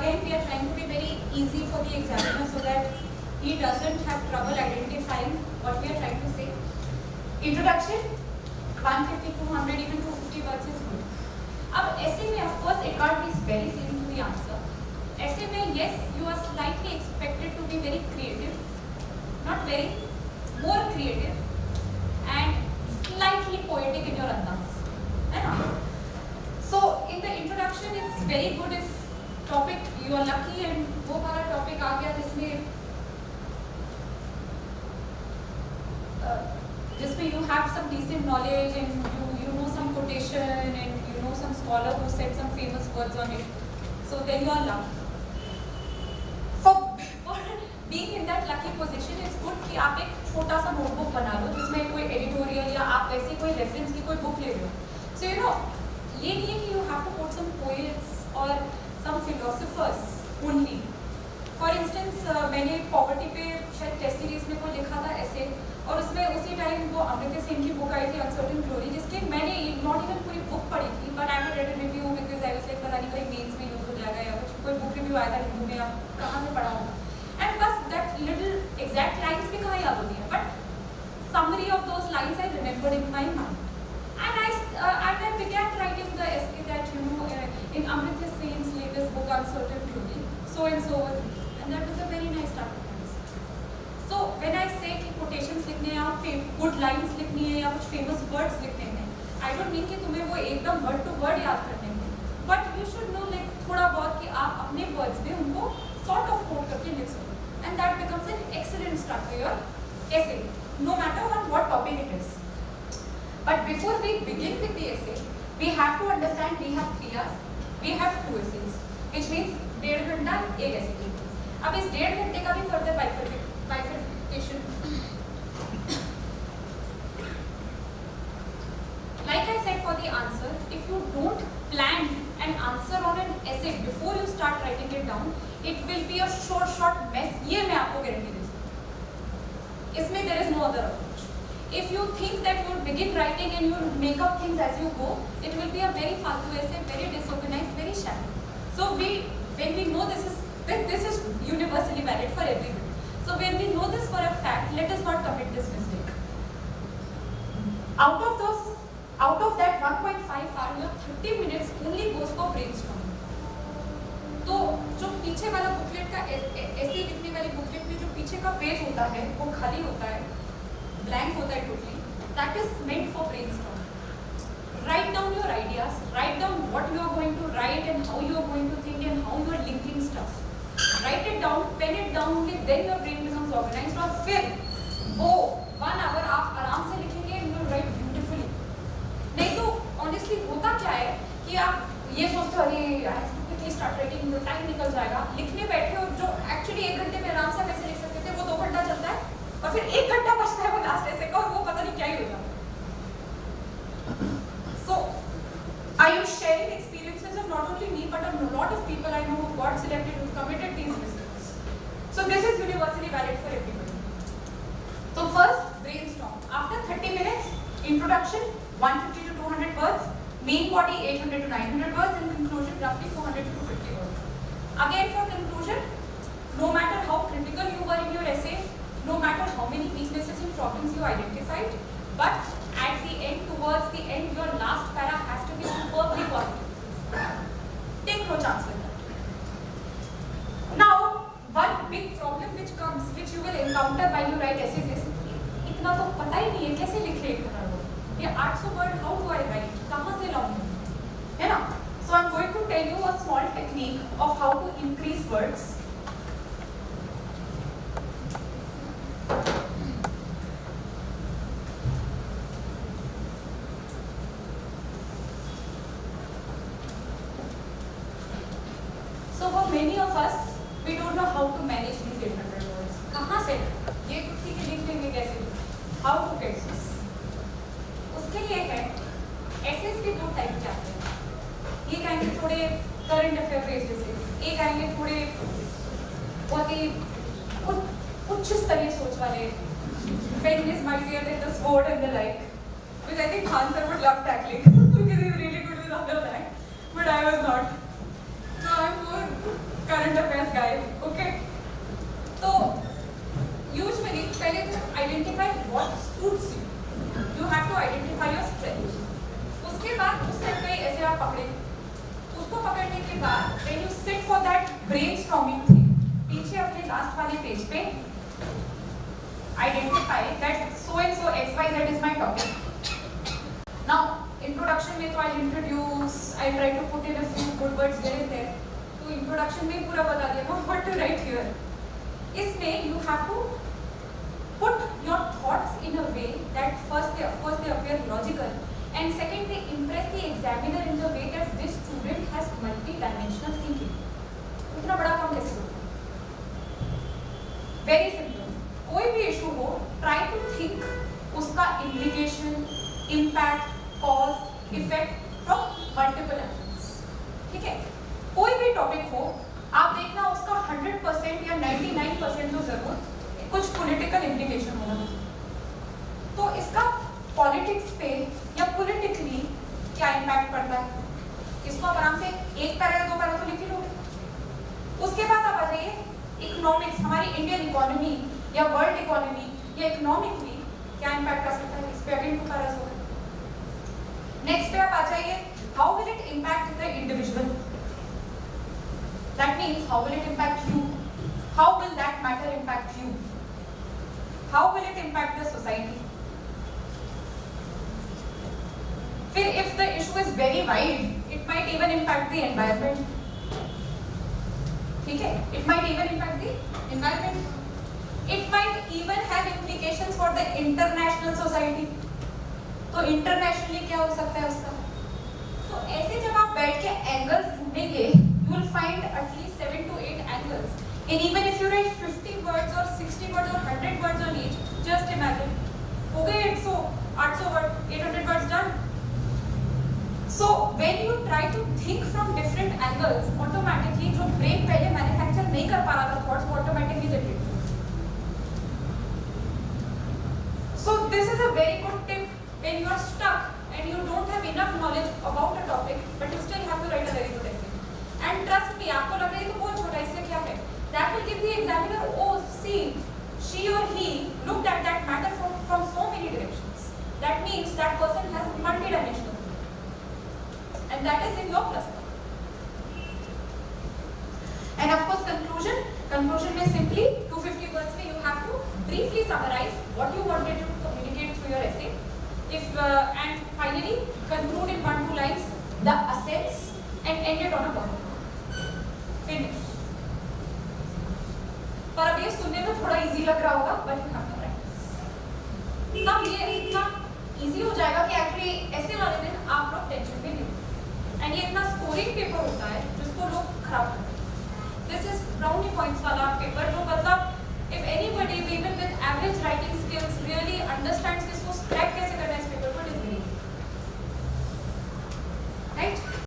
again we are trying to be very easy for the examiner so that he doesn't have trouble identifying what we are trying to say. Introduction, 150, 200, even 250 words is good. अब ऐसे में of course it can't be very same to the answer. ऐसे में yes, you are slightly expected to be very creative, not very, more creative and slightly poetic in your andaz, है ना? So in the introduction it's very good if topic you are lucky and वो वाला topic आ गया जिसमें you have some decent knowledge and you know some quotation and you know some scholar who said some famous words on it, so then you are lucky. For being in that lucky position it's good कि आप एक छोटा सा notebook बना लो जिसमें कोई editorial या आप वैसे कोई reference की कोई book ले लो. So you know ये नहीं है कि you have to quote some poets or some philosophers only. For instance मैंने poverty पे शायद टेस्ट सीरीज में कोई लिखा था ऐसे, और उसमें उसी टाइम वो अमृता सेन की बुक आई थी अनसर्टेन ग्लोरी, जिसके मैंने नॉट इवन पूरी बुक पढ़ी थी but I had read a review because I was like पता नहीं कहीं मेंस में यूज हो जाएगा या कुछ, कोई बुक रिव्यू आया था हिंदू में, आप कहाँ से पढ़ा होगा, एंड बस दैट लिटिल एग्जैक्ट लाइन्स भी कहाँ याद होती है, but summary of those lines I remembered in my mind. And I began writing the essay that in Amrita Sen's latest book Uncertain Glory, so and so was, and that was a very nice start of my research. So when I say कि quotations लिखने हैं या good lines लिखनी है या कुछ famous words लिखने हैं, I don't mean कि तुम्हें वो एकदम word to word याद करने हैं, but you should know like थोड़ा बहुत कि आप अपने words में उनको sort of quote करके लिख सको, and that becomes an excellent start to your essay, no matter on what topic it is. But before we begin with the essay, we have to understand we have 3 hours, we have 2 essays, which means 1.5 घंटा एक essay की. अब इस 1.5 घंटे का भी further bifurcation. Like I said for the answer, if you don't plan an answer on an essay before you start writing it down, it will be a short mess. ये मैं आपको guarantee दे सकती हूँ. इसमें there is no other approach. If you think that you will begin writing and you will make up things as you go, it will be a very faltu essay, very disorganized, very shallow. So when we know this is universally valid for everybody. So when we know this for a fact, let us not commit this mistake. Out of that 1.5 hour, your 30 minutes only goes for brainstorming. तो जो पीछे वाला booklet का ऐसे लिखने वाली booklet में जो पीछे का पेज होता है वो खाली होता है, blank होता है totally. That is meant for brainstorming. Write down your ideas, write down what you are going to write and how you are going to think and how you are linking stuff. Write it down, pen it down, only then your brain becomes organized. और फिर वो 1 hour आप आराम से लिखेंगे and you will write beautifully. नहीं तो honestly होता क्या है कि आप ये सोचते हो अरे I have to quickly start writing, तो टाइम निकल जाएगा, लिखने बैठे हो जो actually 1 घंटे में आराम से कैसे लिख सकते थे वो 2 घंटा चलता है और फिर 1 घंटा बचता है वो लास्ट ऐसे का और वो पता नहीं क्या ही हो जाता है. So I am sharing experiences of not only me but a lot of people I know who got selected who committed these mistakes. So this is universally valid for everybody. So first brainstorm. After 30 minutes, introduction 150 to 200 words, main body 800 to 900 words, and conclusion roughly 400 to 250 words. Again for conclusion, no matter how critical you were in your essay, no matter how many weaknesses and problems you identified, but at the end, towards the end, your last para has to be superbly positive. Take no chance with that. Now, one big problem which you will encounter while you write essays is, इतना तो पता ही नहीं है कैसे लिखे इतना लोग. ये 800 word how do I write? कहाँ से लाऊंगी? है ना? So I'm going to tell you a small technique of how to increase words. So for many of us, we don't know how to manage these 800 words. कहाँ से? ये कुछ ठीक है लिख लेंगे कैसे? How to get this? उसके लिए है essays के 2 टाइप के आते हैं. एक आएंगे थोड़े current affair based essays, एक आएंगे थोड़े बहुत ही उच्च स्तरीय सोच वाले. Feminist mightier than the sword and the like, which I think Khan sir would love tackling because he's really good with all of that, but I was not. So I'm more current affairs guy. Okay, तो usually पहले तो identify what suits you. You have to identify your strength. उसके बाद उस set पे ऐसे आप पकड़े. उसको पकड़ने के बाद when you sit for that brainstorming thing, पीछे अपने लास्ट वाले पेज पे identify that so and so XYZ is my topic. Now introduction में तो I'll introduce, I try to put in a few good words here and there. तो introduction में पूरा बता दिया ना what to write here. इसमें you have to put your thoughts in a way that first they of course they appear logical, and second they impress the examiner in the way that this student has multi-dimensional thinking. उतना बड़ा काम कैसे होगा? Very simple. कोई भी issue हो, try to think उसका implication, impact, cause, effect from multiple angles. ठीक है, कोई भी टॉपिक हो, आप देखना उसका 100% या 99% तो जरूर कुछ पॉलिटिकल इम्प्लीकेशन होना. तो इसका पॉलिटिक्स पे या पॉलिटिकली क्या इम्पैक्ट पड़ता है, इसको आप आराम से एक पैरा या दो पैरा तो लिख ही लोगे. उसके बाद आप आ जाइए इकोनॉमिक्स, हमारी इंडियन इकोनॉमी या वर्ल्ड इकोनॉमी या इकोनॉमिकली क्या इम्पैक्ट कर सकता है, इस पे अगेन 2 पैरास होगा. नेक्स्ट पे आप आ जाइए how will it impact the individual. That means how will it impact you, how will that matter impact you, how will it impact the society. फिर if the issue is very wide, it might even impact the environment. ठीक है, it might even impact the environment. It might even have implications for the international society. तो internationally क्या हो सकता है उसका? तो ऐसे जब आप बैठ के angles ढूंढेंगे, you will find at least 7 to 8 angles. And even if you write 50 words or 60 words or 100 words on each, just imagine. हो गए 100, 800 words, 800 words done. So when you try to think from different angles, automatically जो brain पहले manufacture नहीं कर पा रहा था thoughts, वो automatically generate. So this is a very good tip when you are stuck and you don't have enough knowledge about a topic, but you still have to write a very good essay. And trust me, आपको लग रहा है तो बहुत छोटा, इससे क्या है? That will give the examiner, oh see, she or he looked at that matter from so many directions. That means that person has multi-dimensional, and that is in your plus point. And of course conclusion. Conclusion में simply 250 words में you have to briefly summarize what you wanted to communicate through your essay. If and finally conclude in 1-2 lines the assets and end it on a point. Finish. पर अब ये सुनने में थोड़ा easy लग रहा होगा, but you have to practice. तब ये इतना इजी हो जाएगा कि एक्चुअली ऐसे वाले दिन आप लोग टेंशन में नहीं होते. एंड ये इतना स्कोरिंग पेपर होता है जिसको लोग खराब करते हैं. दिस इज ब्राउनी पॉइंट्स वाला पेपर